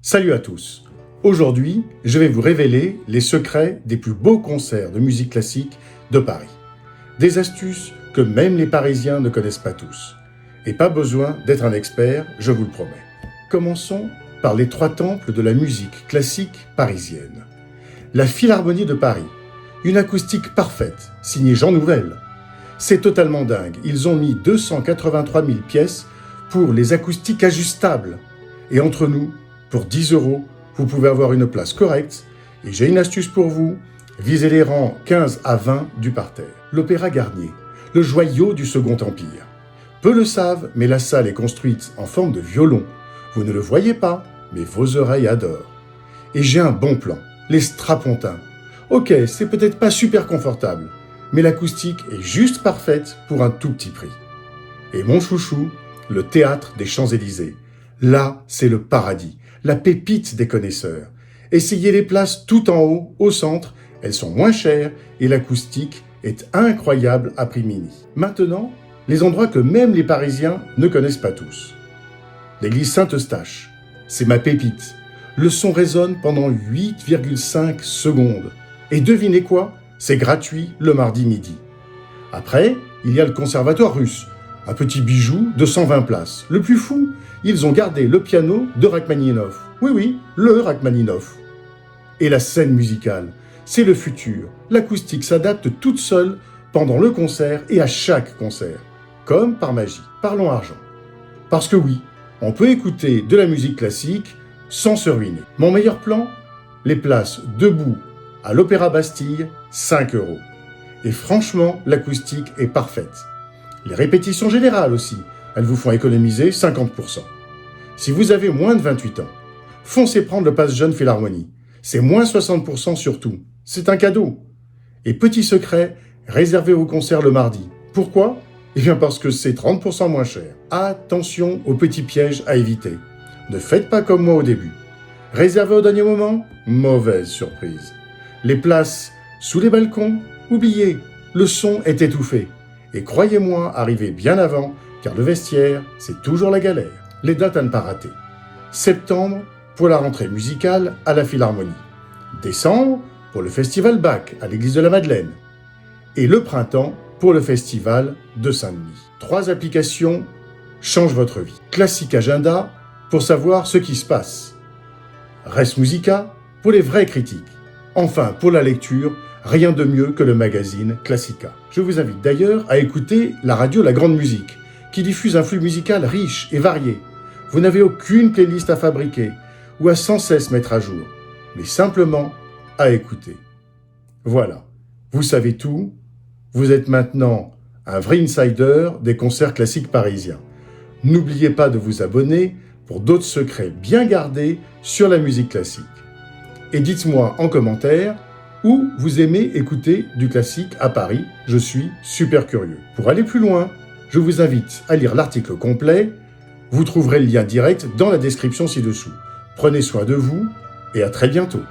Salut à tous. Aujourd'hui, je vais vous révéler les secrets des plus beaux concerts de musique classique de Paris. Des astuces que même les Parisiens ne connaissent pas tous. Et pas besoin d'être un expert, je vous le promets. Commençons par les 3 temples de la musique classique parisienne. La Philharmonie de Paris, une acoustique parfaite, signée Jean Nouvel. C'est totalement dingue, ils ont mis 283 000 pièces pour les acoustiques ajustables. Et entre nous, pour 10 €, vous pouvez avoir une place correcte. Et j'ai une astuce pour vous, visez les rangs 15 à 20 du parterre. L'Opéra Garnier, le joyau du Second Empire. Peu le savent, mais la salle est construite en forme de violon. Vous ne le voyez pas, mais vos oreilles adorent. Et j'ai un bon plan, les strapontins. Ok, c'est peut-être pas super confortable, mais l'acoustique est juste parfaite pour un tout petit prix. Et mon chouchou, le Théâtre des Champs-Élysées. Là, c'est le paradis, la pépite des connaisseurs. Essayez les places tout en haut, au centre, elles sont moins chères et l'acoustique est incroyable à prix mini. Maintenant, les endroits que même les Parisiens ne connaissent pas tous. L'église Saint-Eustache, c'est ma pépite. Le son résonne pendant 8,5 secondes. Et devinez quoi? C'est gratuit le mardi midi. Après, il y a le Conservatoire russe, un petit bijou de 120 places. Le plus fou, ils ont gardé le piano de Rachmaninov. Oui, le Rachmaninov. Et la scène musicale, c'est le futur. L'acoustique s'adapte toute seule pendant le concert et à chaque concert. Comme par magie. Parlons argent. Parce que oui, on peut écouter de la musique classique sans se ruiner. Mon meilleur plan? Les places debout à l'Opéra Bastille, 5 €. Et franchement, l'acoustique est parfaite. Les répétitions générales aussi, elles vous font économiser 50%. Si vous avez moins de 28 ans, foncez prendre le pass jeune Philharmonie. C'est moins 60% sur tout. C'est un cadeau. Et petit secret, réservez vos concerts le mardi. Pourquoi? Eh bien parce que c'est 30% moins cher. Attention aux petits pièges à éviter. Ne faites pas comme moi au début. Réservez au dernier moment? Mauvaise surprise. Les places sous les balcons? Oubliez, le son est étouffé. Et croyez-moi, arrivez bien avant, car le vestiaire, c'est toujours la galère. Les dates à ne pas rater. Septembre, pour la rentrée musicale à la Philharmonie. Décembre, pour le festival Bach à l'église de la Madeleine. Et le printemps, pour le festival de Saint-Denis. 3 applications changent votre vie. Classic Agenda, pour savoir ce qui se passe. Res Musica, pour les vraies critiques. Enfin, pour la lecture, rien de mieux que le magazine Classica. Je vous invite d'ailleurs à écouter la radio La Grande Musique, qui diffuse un flux musical riche et varié. Vous n'avez aucune playlist à fabriquer ou à sans cesse mettre à jour, mais simplement à écouter. Voilà, vous savez tout, vous êtes maintenant un vrai insider des concerts classiques parisiens. N'oubliez pas de vous abonner pour d'autres secrets bien gardés sur la musique classique. Et dites-moi en commentaire où vous aimez écouter du classique à Paris, je suis super curieux. Pour aller plus loin, je vous invite à lire l'article complet, vous trouverez le lien direct dans la description ci-dessous. Prenez soin de vous et à très bientôt.